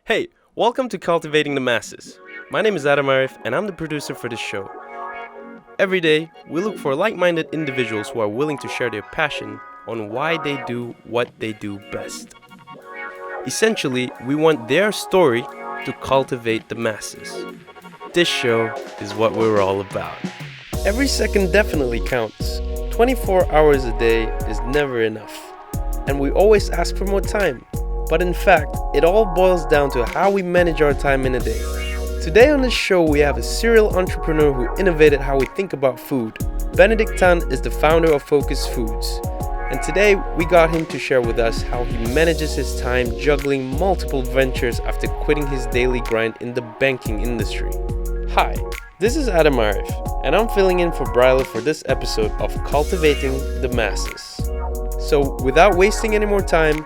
Hey, welcome to Cultivating the Masses. My name is Adam Arif, and I'm the producer for this show. Every day, we look for like-minded individuals who are willing to share their passion on why they do what they do best. Essentially, we want their story to cultivate the masses. This show is what we're all about. Every second definitely counts. 24 hours a day is never enough. And we always ask for more time. But in fact, it all boils down to how we manage our time in a day. Today on the show, we have a serial entrepreneur who innovated how we think about food. Benedict Tan is the founder of Focus Foods. And today, we got him to share with us how he manages his time juggling multiple ventures after quitting his daily grind in the banking industry. Hi, this is Adam Arif, and I'm filling in for Bryla for this episode of Cultivating the Masses. So without wasting any more time,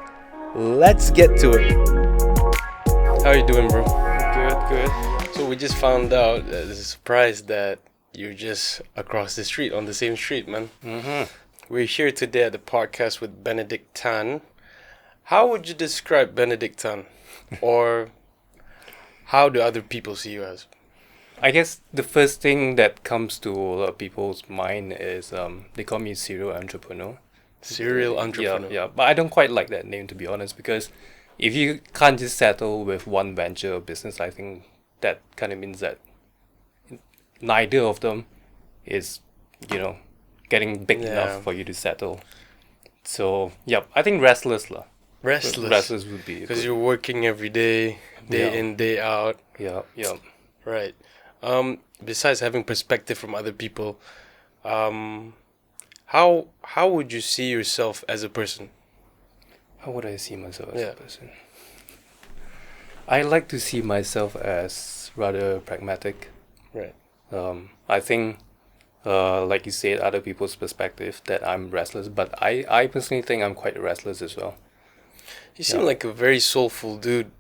let's get to it. How are you doing, bro? Good. So we just found out, there's a surprise that you're just across the street, on the same street, man. Mm-hmm. We're here today at the podcast with Benedict Tan. How would you describe Benedict Tan? Or how do other people see you as? I guess the first thing that comes to a lot of people's mind is they call me serial entrepreneur. Serial entrepreneur. Yeah, but I don't quite like that name, to be honest, because if you can't just settle with one venture or business, I think that kind of means that neither of them is, getting big enough for you to settle. So, I think restless lah. Restless would be. Because you're working every day, day in, day out. Yeah. Right. Besides having perspective from other people, how would you see yourself as a person? How would I see myself as a person? I like to see myself as rather pragmatic. Right. I think, like you said, other people's perspective that I'm restless, but I personally think I'm quite restless as well. You seem like a very soulful dude.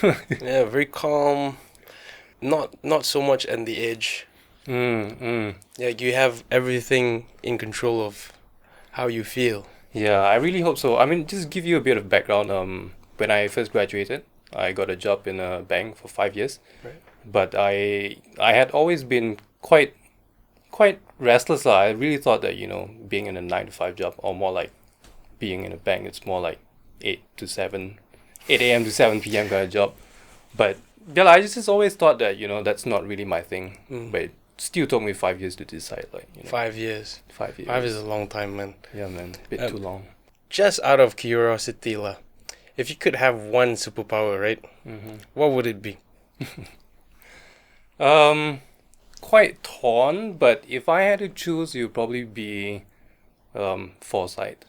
Yeah, very calm. Not so much on the edge. Yeah, you have everything in control of how you feel. Yeah, I really hope so. I mean, just give you a bit of background. When I first graduated, I got a job in a bank for 5 years. Right. But I had always been quite restless. I really thought that, being in a 9-to-5 job, or more like being in a bank, it's more like 8 a.m. to 7 p.m. kind of job. But I just always thought that, that's not really my thing. But it still took me 5 years to decide. 5 years. 5 years. 5 is a long time, man. Yeah, man. A bit too long. Just out of curiosity, if you could have one superpower, right? Mm-hmm. What would it be? Quite torn, but if I had to choose, it would probably be foresight.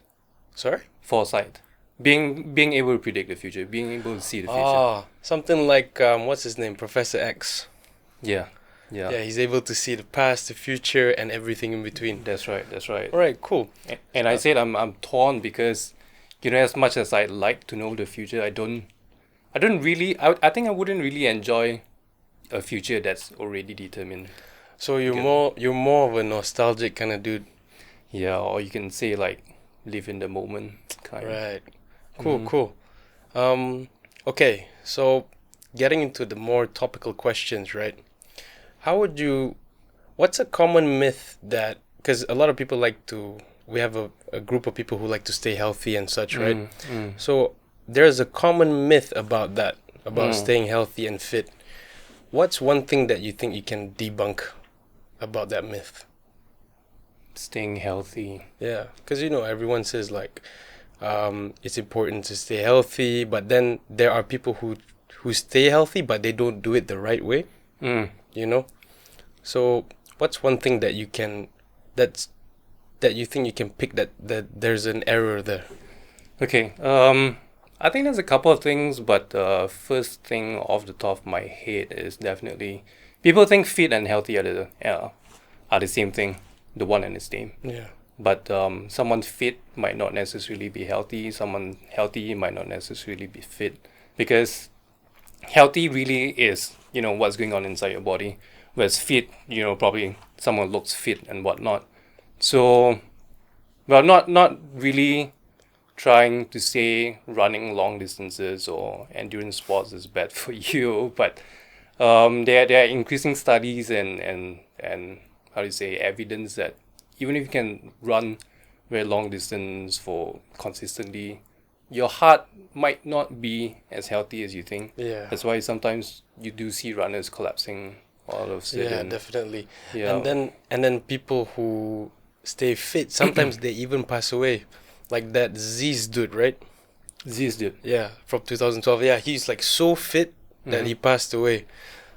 Sorry? Foresight. Being able to predict the future, being able to see the future. Oh, something like, what's his name? Professor X. Yeah, he's able to see the past, the future, and everything in between. That's right. All right, cool. And I said I'm torn because, as much as I like to know the future, I think I wouldn't really enjoy a future that's already determined. So you're more of a nostalgic kind of dude. Yeah, or you can say live in the moment kind. Right. Cool. Okay, so getting into the more topical questions, right? What's a common myth because a lot of people we have a group of people who like to stay healthy and such, right? So there's a common myth about that, about staying healthy and fit. What's one thing that you think you can debunk about that myth? Staying healthy. Yeah, because everyone says it's important to stay healthy, but then there are people who stay healthy but they don't do it the right way. So what's one thing that you think you can pick that there's an error there? Okay, I think there's a couple of things, but first thing off the top of my head is definitely people think fit and healthy are the same thing, the one and the same. Yeah. But someone fit might not necessarily be healthy. Someone healthy might not necessarily be fit, because healthy really is what's going on inside your body. Whereas fit, probably someone looks fit and whatnot. So, well, not really trying to say running long distances or endurance sports is bad for you, but there are increasing studies and how do you say, evidence that even if you can run very long distance for consistently, your heart might not be as healthy as you think. Yeah. That's why sometimes you do see runners collapsing all of a sudden. Yeah, definitely. Yeah. And then people who stay fit, sometimes they even pass away. Like that Z's dude, right? Z's dude. Yeah, from 2012. Yeah, he's like so fit that he passed away.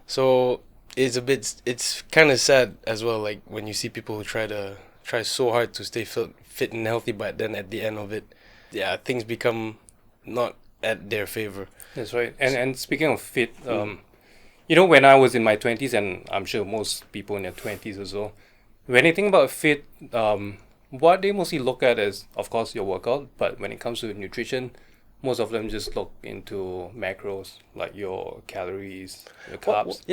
So it's kind of sad as well. Like when you see people who try so hard to stay fit and healthy, but then at the end of it, yeah, things become not at their favor. That's right. And speaking of fit, when I was in my 20s, and I'm sure most people in their 20s or so, when they think about fit, what they mostly look at is, of course, your workout. But when it comes to nutrition, most of them just look into macros, like your calories, your carbs.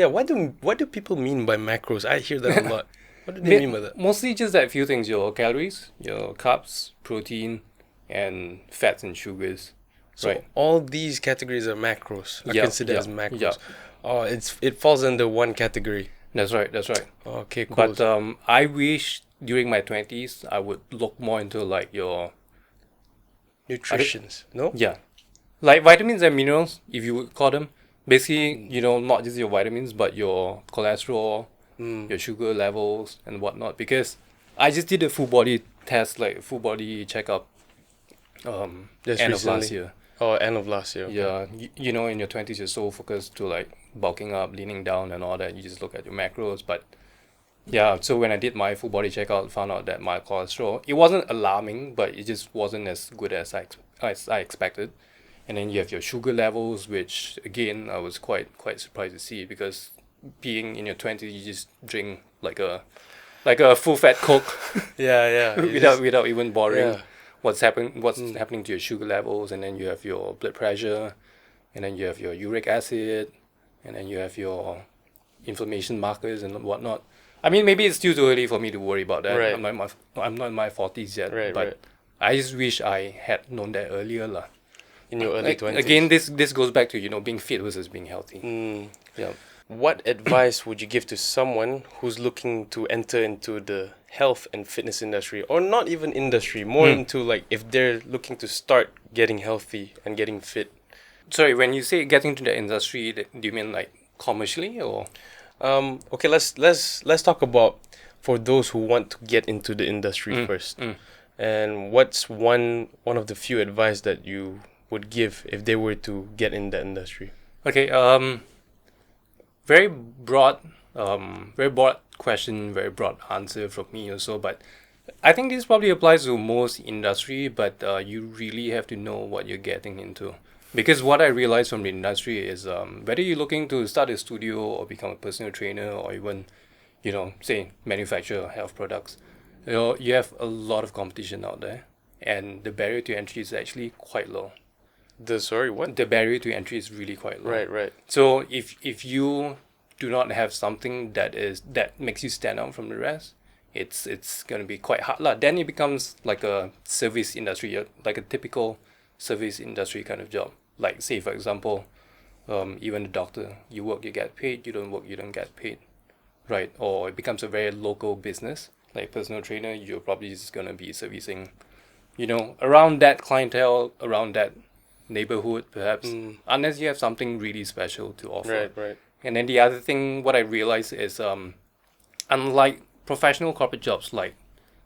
What do people mean by macros? I hear that a lot. What do they mean by that? Mostly just that few things: your calories, your carbs, protein, and fats and sugars. So right. all these categories are macros. I consider as macros. Yeah. Oh, it falls under one category. That's right. Okay, cool. But I wish during my 20s I would look more into like your nutritions, no? Yeah. Like vitamins and minerals, if you would call them. Basically, not just your vitamins, but your cholesterol, your sugar levels and whatnot. Because I just did a full body test, like full body checkup end of last year. Oh, end of last year. Okay. Yeah, in your 20s, you're so focused to like bulking up, leaning down and all that. You just look at your macros. But yeah, so when I did my full body checkout, found out that my cholesterol, it wasn't alarming, but it just wasn't as good as I expected. And then you have your sugar levels, which again, I was quite surprised to see, because being in your 20s, you just drink like a full fat Coke. yeah. without even bothering. Yeah. What's happening to your sugar levels, and then you have your blood pressure, and then you have your uric acid, and then you have your inflammation markers and whatnot. I mean, maybe it's still too early for me to worry about that. Right. I'm not in my 40s yet, Right. I just wish I had known that earlier lah. In your early 20s. Again, this goes back to being fit versus being healthy. Yeah. What advice would you give to someone who's looking to enter into the health and fitness industry, or not even industry, more into like if they're looking to start getting healthy and getting fit? Sorry, when you say getting to the industry, do you mean like commercially or? Okay, let's talk about for those who want to get into the industry first. And what's one of the few advice that you would give if they were to get in the industry? Okay, very broad question, very broad answer from me also, but I think this probably applies to most industry, but you really have to know what you're getting into. Because what I realized from the industry is whether you're looking to start a studio or become a personal trainer or even, say manufacture health products, you have a lot of competition out there, and the barrier to entry is actually quite low. The barrier to entry is really quite low. Right. So if you do not have something that makes you stand out from the rest, it's gonna be quite hard lah. Then it becomes like a service industry, like a typical service industry kind of job. Like say for example, even a doctor, you work you get paid, you don't work you don't get paid, right? Or it becomes a very local business. Like personal trainer, you're probably just gonna be servicing, around that clientele, around that neighborhood perhaps, unless you have something really special to offer. Right. And then the other thing, what I realized is, unlike professional corporate jobs like,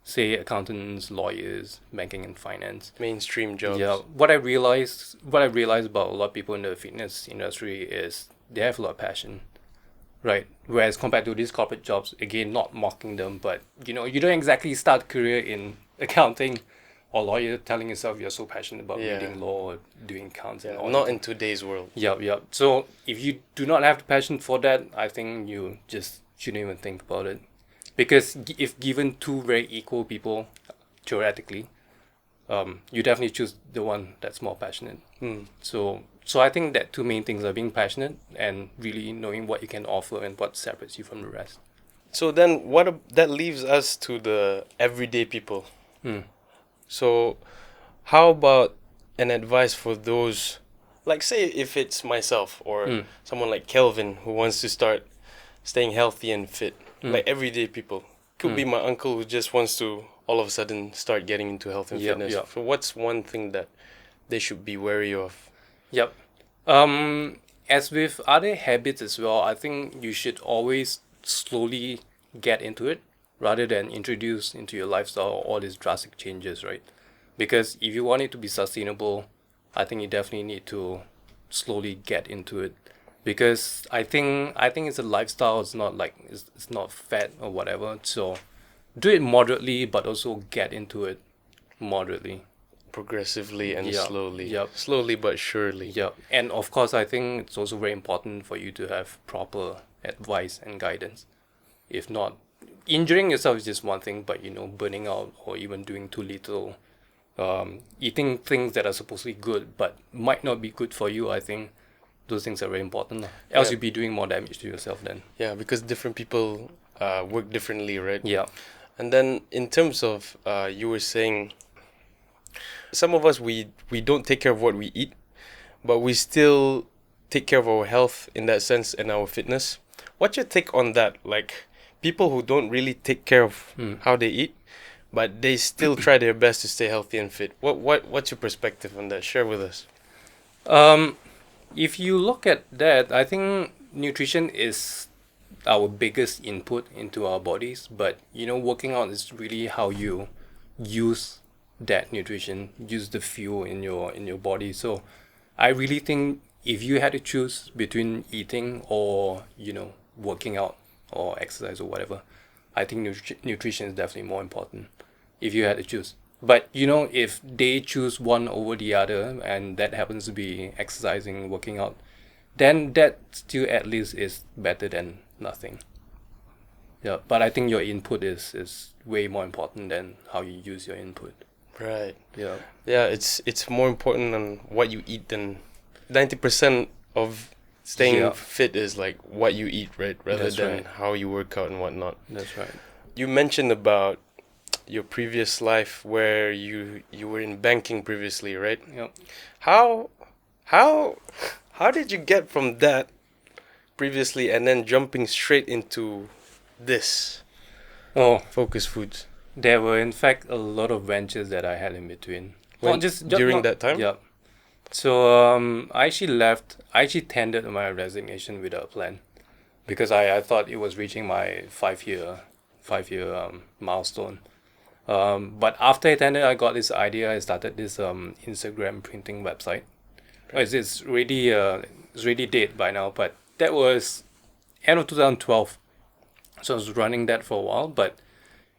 say, accountants, lawyers, banking and finance, mainstream jobs. Yeah, what I realized about a lot of people in the fitness industry is they have a lot of passion, right? Whereas compared to these corporate jobs, again, not mocking them, but you don't exactly start a career in accounting or lawyer telling yourself you're so passionate about reading law or doing accounts and all not that. in today's world. Yeah. So if you do not have the passion for that, I think you just shouldn't even think about it. Because if given two very equal people, theoretically, you definitely choose the one that's more passionate. So I think that two main things are being passionate and really knowing what you can offer and what separates you from the rest. So then that leaves us to the everyday people. So how about an advice for those, like say if it's myself or someone like Kelvin who wants to start staying healthy and fit, like everyday people. Could be my uncle who just wants to all of a sudden start getting into health and fitness. Yep. So what's one thing that they should be wary of? Yep. As with other habits as well, I think you should always slowly get into it rather than introduce into your lifestyle all these drastic changes, right? Because if you want it to be sustainable, I think you definitely need to slowly get into it. Because I think it's a lifestyle. It's not like it's not fat or whatever. So do it moderately, but also get into it moderately. Progressively and slowly. Yep. Slowly but surely. Yeah, and of course, I think it's also very important for you to have proper advice and guidance. If not, injuring yourself is just one thing, but burning out or even doing too little, eating things that are supposedly good but might not be good for you, I think those things are very important. Else you'll be doing more damage to yourself then. Yeah, because different people work differently, right? Yeah. And then in terms of, you were saying, some of us, we don't take care of what we eat, but we still take care of our health in that sense and our fitness. What's your take on that? Like, people who don't really take care of how they eat, but they still try their best to stay healthy and fit. What's your perspective on that? Share with us. If you look at that, I think nutrition is our biggest input into our bodies, but working out is really how you use that nutrition, use the fuel in your body. So I really think if you had to choose between eating or working out or exercise or whatever, I think nutrition is definitely more important if you had to choose. But if they choose one over the other, and that happens to be exercising, working out, then that still at least is better than nothing. Yeah, but I think your input is way more important than how you use your input. Right. Yeah. Yeah, it's more important than what you eat than 90% of staying fit is like what you eat, right? Rather than how you work out and whatnot. That's right. You mentioned about your previous life where you were in banking previously, right? Yep. How did you get from that previously and then jumping straight into this Focus Foods? There were in fact a lot of ventures that I had in between. During that time? Yeah. So I actually tendered my resignation without a plan because I thought it was reaching my five year milestone. But after I tendered, I got this idea. I started this Instagram printing website. It's really dead by now, but that was end of 2012. So I was running that for a while, but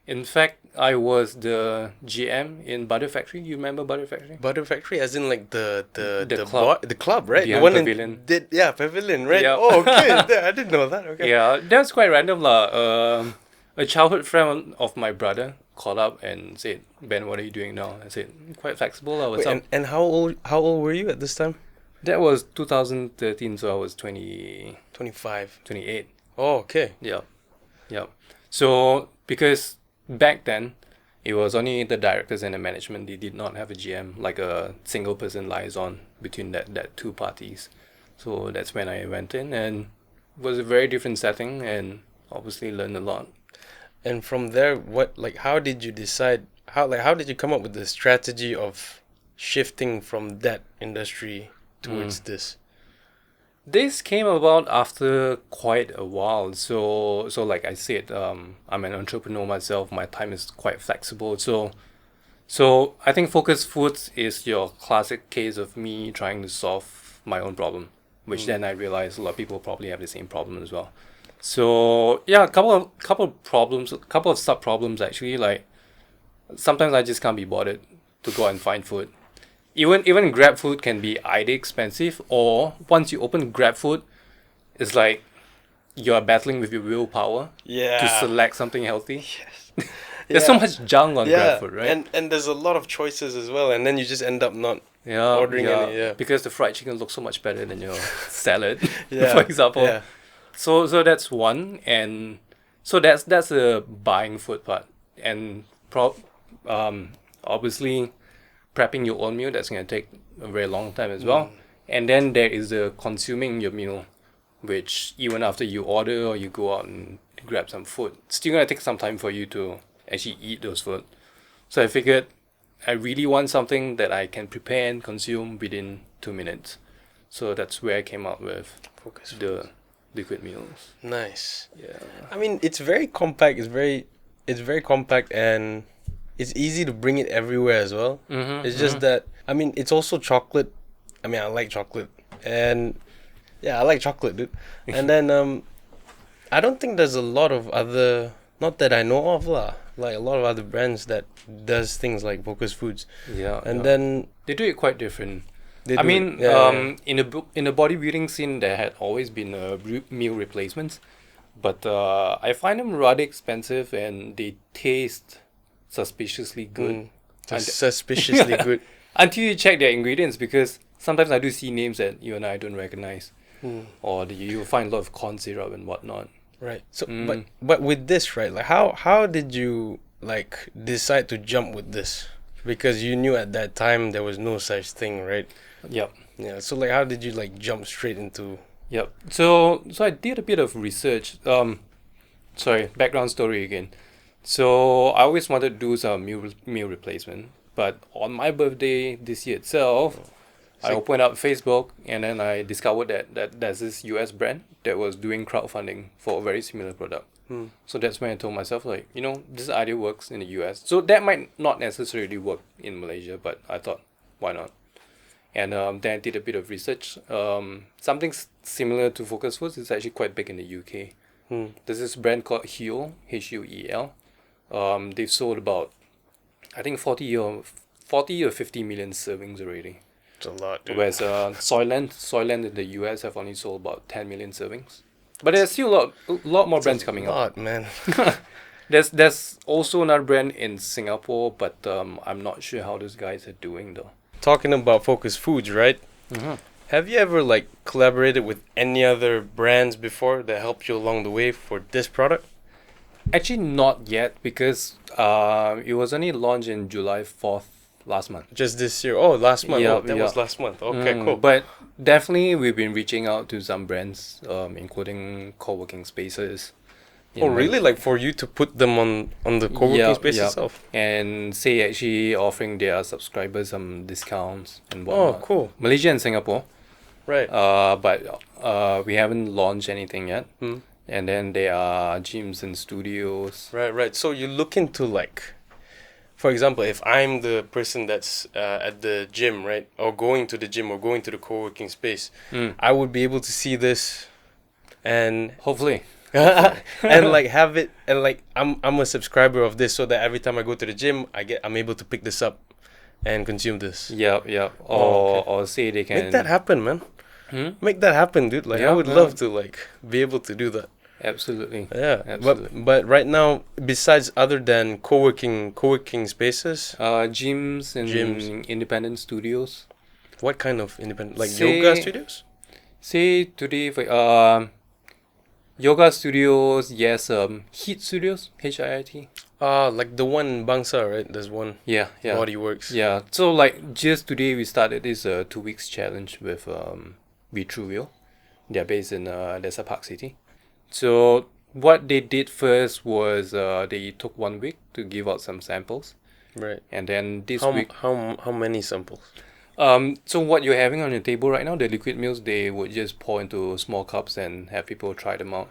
in fact, I was the GM in Butter Factory. You remember Butter Factory? Butter Factory, as in like the club. The club, right? Behind the one Pavilion. Pavilion, right? Yeah. Oh, okay. I didn't know that. Okay. Yeah, that's quite random lah. A childhood friend of my brother called up and said, "Ben, what are you doing now?" I said, "Quite flexible. What's up?" And how old were you at this time? That was 2013, so I was 25. 28. Oh, okay. Yeah. So because back then, it was only the directors and the management. They did not have a GM, like a single person liaison between that two parties. So that's when I went in, and it was a very different setting, and obviously learned a lot. And from there, how did you decide? How did you come up with the strategy of shifting from that industry towards this? This came about after quite a while. So like I said, I'm an entrepreneur myself. My time is quite flexible. So I think Focus Foods is your classic case of me trying to solve my own problem, which then I realized a lot of people probably have the same problem as well. So yeah, a couple of problems, a couple of sub problems actually. Like sometimes I just can't be bothered to go and find food. Even Grab food can be either expensive, or once you open Grab food, it's like you're battling with your willpower to select something healthy. Yes. There's so much junk on Grab food, right? And there's a lot of choices as well, and then you just end up not ordering any. Yeah. Because the fried chicken looks so much better than your salad, for example. Yeah. So that's one, and so that's the buying food part, and obviously prepping your own meal. That's going to take a very long time as well. And then there is the consuming your meal, which even after you order or you go out and grab some food, it's still going to take some time for you to actually eat those food. So I figured I really want something that I can prepare and consume within 2 minutes. So that's where I came up with the liquid meals. Nice. Yeah. I mean, it's very compact. It's very compact, and it's easy to bring it everywhere as well. It's just that, I mean, it's also chocolate. I mean, I like chocolate, and yeah, I like chocolate, dude. And then I don't think there's a lot of other, not that I know of lah, like a lot of other brands that does things like Focus Foods. Yeah. And then they do it quite different. they I do mean, it- in the bodybuilding scene, there had always been meal replacements, but I find them rather expensive and they taste suspiciously good. just suspiciously good. Until you check their ingredients, because sometimes I do see names that you and I don't recognize, or you'll find a lot of corn syrup and whatnot. Right. So, but with this, right? Like, how did you like decide to jump with this? Because you knew at that time there was no such thing, right? Yep. Yeah. So, like, how did you like jump straight into? Yep. So I did a bit of research. Sorry, background story again. So I always wanted to do some meal replacement, but on my birthday this year itself, I opened up Facebook and then I discovered that there's this US brand that was doing crowdfunding for a very similar product. So that's when I told myself, like, this idea works in the US. So that might not necessarily work in Malaysia, but I thought, why not? And then I did a bit of research. Something similar to Focus Foods is actually quite big in the UK. There's this brand called Huel, Huel. They've sold about, I think 40 or 50 million servings already. It's a lot, dude. Whereas Soylent in the US have only sold about 10 million servings. But there's still a lot more brands coming up. Man. There's also another brand in Singapore, but I'm not sure how those guys are doing though. Talking about Focus Foods, right? Have you ever like collaborated with any other brands before that helped you along the way for this product? Actually, not yet, because it was only launched in July 4th last month. Just this year? Oh, last month. Yeah, Oh, that was last month. Okay, cool. But definitely, we've been reaching out to some brands, including co-working spaces. Oh, really? Like for you to put them on the co-working space itself? And say actually offering their subscribers some discounts and whatnot. Oh, cool. Malaysia and Singapore. Right. But we haven't launched anything yet. And then there are gyms and studios. Right. So you look into like, for example, if I'm the person that's at the gym, right, or going to the gym or going to the co-working space, I would be able to see this, and hopefully, and like have it, and like I'm a subscriber of this, so that every time I go to the gym, I'm able to pick this up and consume this. Yeah. Or say they can make that happen, man. Make that happen, dude. Like I would love to like be able to do that. Absolutely. Yeah. Absolutely. But right now, besides other than co-working spaces, gyms and independent studios. what kind of independent, like yoga studios? Say today for yoga studios, yes, HIIT studios, HIIT. Like the one in Bangsa, right? There's one. Yeah. Bodyworks. Yeah. So like just today we started this 2 weeks challenge with Be True Real. They're based in Desa Park City. So what they did first was they took 1 week to give out some samples. Right. And then this week, how many samples? so what you're having on your table right now, the liquid meals, they would just pour into small cups and have people try them out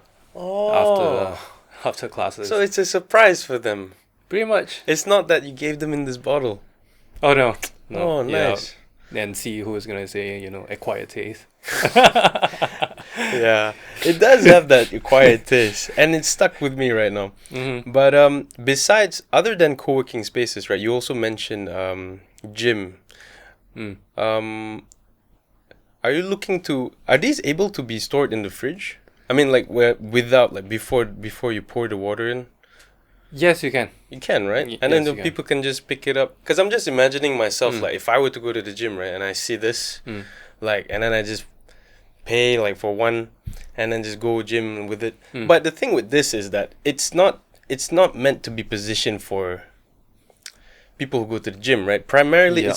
after classes. So it's a surprise for them. Pretty much. It's not that you gave them in this bottle. Oh no. Oh, nice. And see who's gonna say, acquired taste. Yeah, it does have that acquired taste, and it's stuck with me right now. But besides, other than co-working spaces, right? You also mentioned gym. Are you looking to? Are these able to be stored in the fridge? I mean, like without like before you pour the water in. Yes, you can. You can, right? And then the people can just pick it up. Because I'm just imagining myself, like, if I were to go to the gym, right, and I see this, like, and then I just pay, like, for one, and then just go gym with it. But the thing with this is that it's not meant to be positioned for people who go to the gym, right? Primarily, Yeah.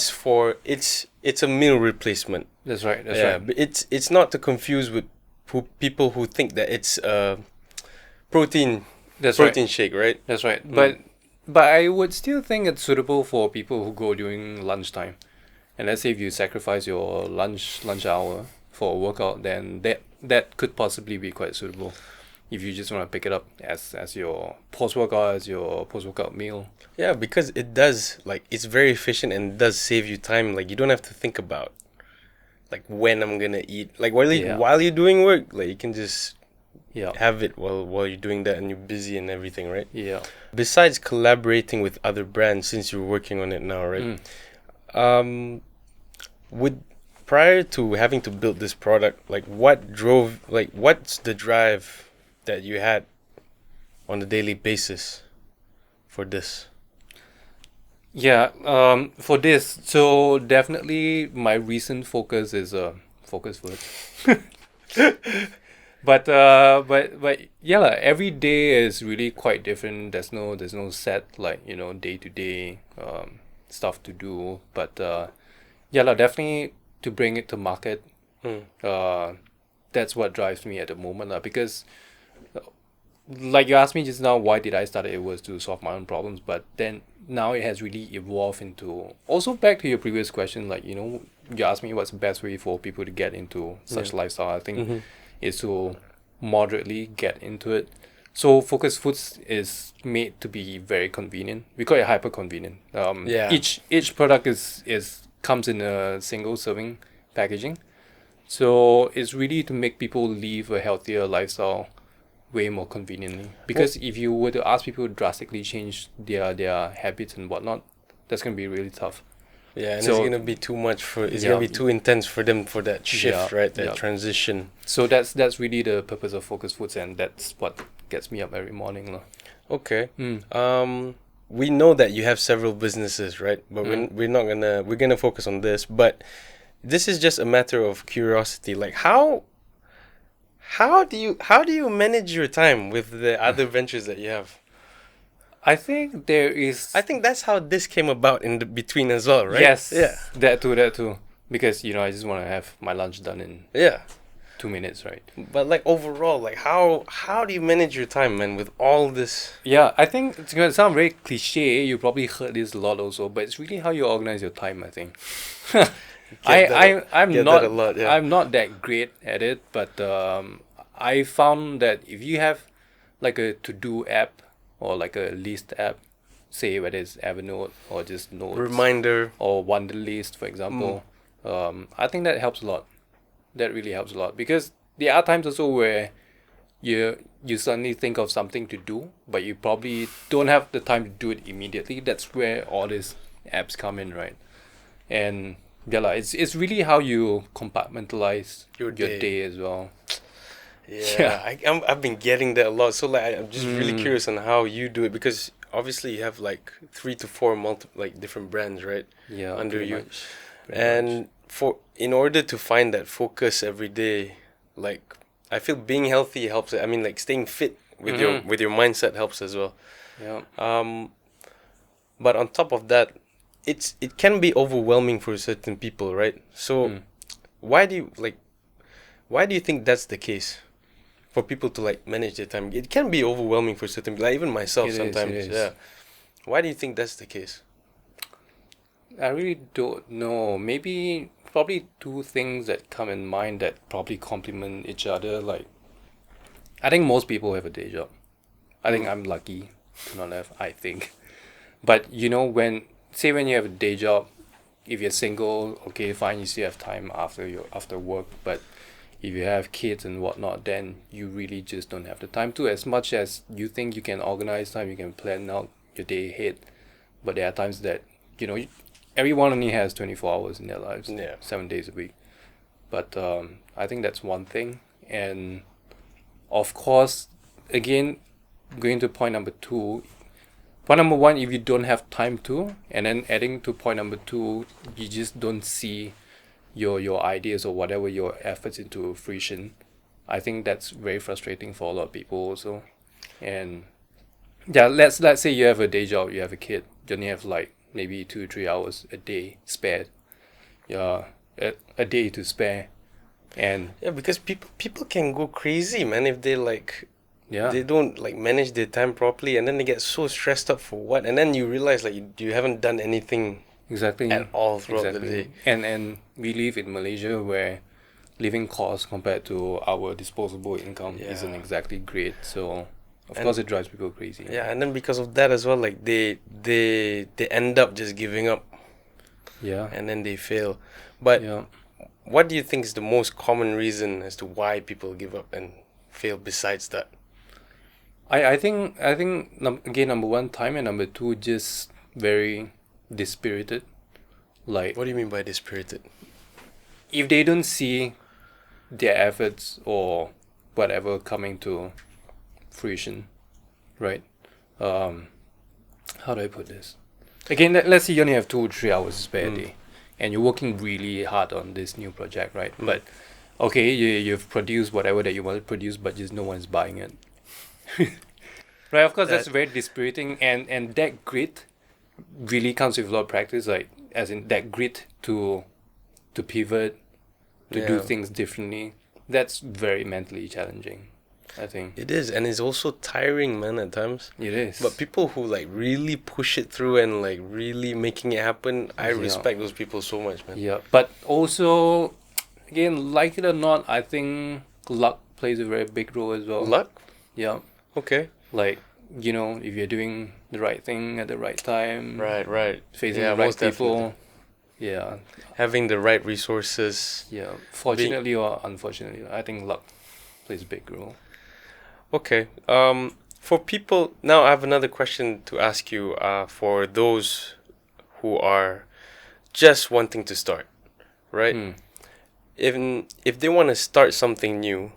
it's a meal replacement. That's right. That's Yeah, right. but it's not to confuse with people who think that it's protein That's right. protein shake, right? That's right. Mm. But I would still think it's suitable for people who go during lunchtime. And let's say if you sacrifice your lunch hour for a workout, then that could possibly be quite suitable. If you just want to pick it up as your post workout meal. Yeah, because it does, like, it's very efficient and it does save you time. Like, you don't have to think about like when I'm gonna eat. Like while you're doing work, like you can just have it while you're doing that and you're busy and everything, right? Yeah. Besides collaborating with other brands, since you're working on it now, right? Prior to having to build this product, like what's the drive that you had on a daily basis for this? Yeah, for this, so definitely my recent focus is focus food. But yeah, like, every day is really quite different. There's no set like day to day stuff to do. But yeah, like, definitely to bring it to market. That's what drives me at the moment, because like you asked me just now, why did I start it? It was to solve my own problems, but then now it has really evolved into, also back to your previous question, like you asked me what's the best way for people to get into such lifestyle. I think is to moderately get into it. So focused foods is made to be very convenient. We call it hyper convenient. Each product is comes in a single serving packaging, so it's really to make people live a healthier lifestyle way more conveniently. Because if you were to ask people to drastically change their habits and whatnot, that's going to be really tough. Yeah, and it's going to be too much it's going to be too intense for them for that shift, right? That transition. So that's really the purpose of focused foods, and that's what gets me up every morning. Okay. We know that you have several businesses, right? But we're gonna focus on this, but this is just a matter of curiosity. Like how do you manage your time with the other ventures that you have? I think that's how this came about in the between as well, right? Yes. Yeah. That too. Because I just want to have my lunch done in 2 minutes, right? But like overall, like how do you manage your time, man, with all this? Yeah, I think it's gonna sound very cliche. You probably heard this a lot also, but it's really how you organize your time, I think. I'm not that great at it, but I found that if you have like a to-do app or like a list app, say whether it's Evernote or just Notes, reminder or Wunderlist, for example, I think that helps a lot. That really helps a lot, because there are times also where you suddenly think of something to do, but you probably don't have the time to do it immediately. That's where all these apps come in, right? And it's really how you compartmentalize your day as well. I've been getting that a lot. So like I'm just really curious on how you do it, because obviously you have like 3 to 4 different brands, right? Yeah, under you. Pretty much. In order to find that focus every day, like I feel being healthy helps. I mean, like staying fit with your mindset helps as well. Yeah. But on top of that, it can be overwhelming for certain people, right? So why do you think that's the case? For people to like manage their time, it can be overwhelming for certain people. Like even myself sometimes. It is. Yeah. Why do you think that's the case? I really don't know. Probably two things that come in mind that probably complement each other. Like, I think most people have a day job. I think I'm lucky to not have, I think. But when you have a day job, if you're single, okay, fine, you still have time after work. But if you have kids and whatnot, then you really just don't have the time to. As much as you think you can organize time, you can plan out your day ahead. But there are times that everyone only has 24 hours in their lives, 7 days a week. But I think that's one thing. And of course, again, going to point number 2. Point number 1, if you don't have time to, and then adding to point number 2, you just don't see your ideas or whatever your efforts into fruition. I think that's very frustrating for a lot of people also. And let's say you have a day job, you have a kid, you only have like maybe 2-3 hours a day spare. Yeah, a day to spare. And Yeah, because people can go crazy, man, if they like yeah, they don't like manage their time properly, and then they get so stressed up for what, and then you realize like you haven't done anything exactly at all throughout the day. And we live in Malaysia where living costs compared to our disposable income isn't exactly great. So of course it drives people crazy. Yeah, and then because of that as well, like they end up just giving up. Yeah. And then they fail. But what do you think is the most common reason as to why people give up and fail besides that? I think again, number one, time, and number two, just very dispirited. Like, What do you mean by dispirited? if they don't see their efforts or whatever coming to fruition, right? How do I put this? Again, let's say you only have 2-3 hours spare a day, and you're working really hard on this new project, right? But okay, you've produced whatever that you want to produce, but just no one's buying it. Right, of course, that's very dispiriting, and that grit really comes with a lot of practice, like as in that grit to pivot, to do things differently. That's very mentally challenging, I think. It is, and it's also tiring, man, at times. It is. But people who like really push it through and like really making it happen, I respect those people so much, man. Yeah, but also, again, like it or not, I think luck plays a very big role as well. Luck? Yeah. Okay. Like, if you're doing the right thing at the right time. Right. Facing the right people. Yeah. Having the right resources. Yeah. Fortunately or unfortunately, I think luck plays a big role. Okay. For people, now I have another question to ask you. For those who are just wanting to start, right? If they want to start something new,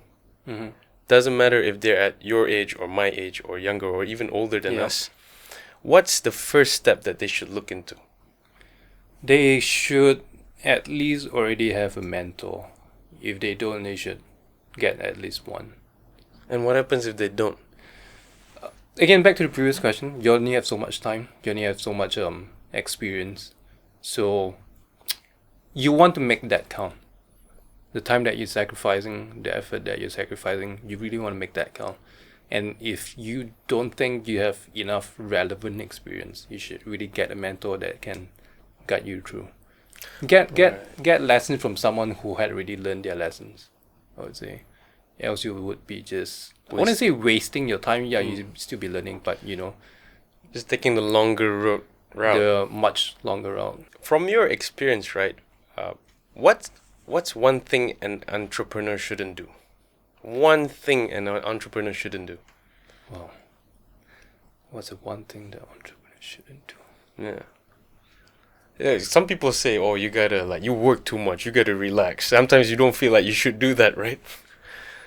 doesn't matter if they're at your age or my age or younger or even older than us. What's the first step that they should look into? They should at least already have a mentor. If they don't, they should get at least one. And what happens if they don't? Again, back to the previous question, you only have so much time. You only have so much experience. So you want to make that count. The time that you're sacrificing, the effort that you're sacrificing, you really want to make that count. And if you don't think you have enough relevant experience, you should really get a mentor that can guide you through. Get lessons from someone who had already learned their lessons, I would say. Else you would be just, I wouldn't say wasting your time. Yeah, you'd still be learning, but just taking the longer route. The much longer route. From your experience, right? What's one thing an entrepreneur shouldn't do? One thing an entrepreneur shouldn't do. Wow. What's the one thing that entrepreneurs shouldn't do? Yeah, some people say, oh, you gotta, you work too much, you gotta relax. Sometimes you don't feel like you should do that, right?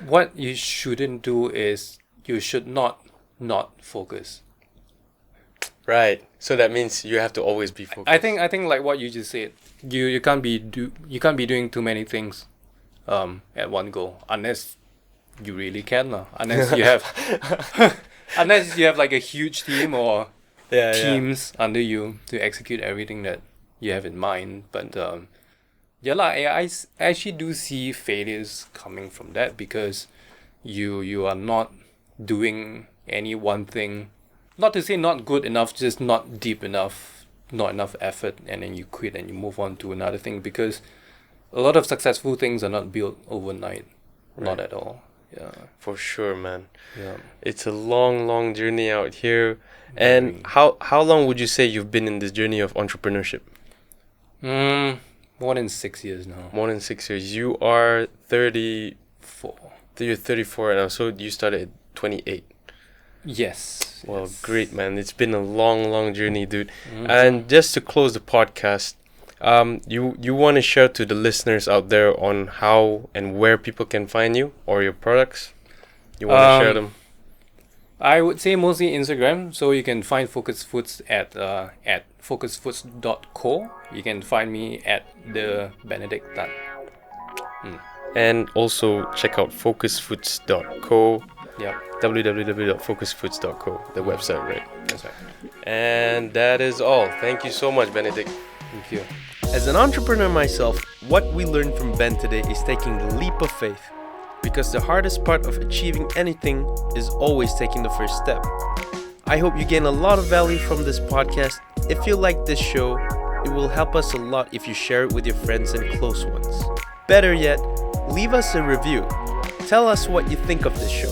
What you shouldn't do is you should not focus. Right. So that means you have to always be focused. I think like what you just said, you can't be doing too many things at one go, unless you really can, unless you have unless you have like a huge team or teams under you to execute everything that you have in mind. But I actually do see failures coming from that, because you are not doing any one thing. Not to say not good enough, just not deep enough, not enough effort, and then you quit and you move on to another thing, because a lot of successful things are not built overnight. Right. Not at all. Yeah. For sure, man. Yeah. It's a long journey out here. And how long would you say you've been in this journey of entrepreneurship? More than 6 years now. More than 6 years. You are 34. You're 34 now, so you started at 28. Yes. Well, great, man. It's been a long journey, dude. And just to close the podcast, you want to share to the listeners out there on how and where people can find you or your products? You want to share them? I would say mostly Instagram. So you can find Focus Foods at focusfoods.co. You can find me at the Benedict Tan. And also check out focusfoods.co. Yeah. www.focusfoods.co, the website, right? That's right. And that is all. Thank you so much, Benedict. Thank you. As an entrepreneur myself, what we learned from Ben today is taking the leap of faith. Because the hardest part of achieving anything is always taking the first step. I hope you gain a lot of value from this podcast. If you like this show, it will help us a lot if you share it with your friends and close ones. Better yet, leave us a review. Tell us what you think of this show.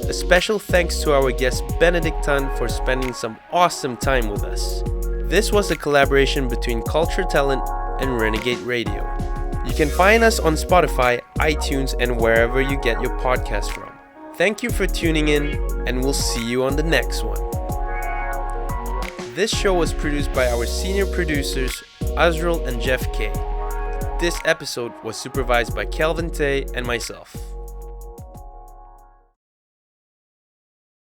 A special thanks to our guest Benedict Tan for spending some awesome time with us. This was a collaboration between CultureTalent and Renegade Radio. You can find us on Spotify, iTunes, and wherever you get your podcast from. Thank you for tuning in, and we'll see you on the next one. This show was produced by our senior producers, Azrael and Jeff K. This episode was supervised by Kelvin Tay and myself.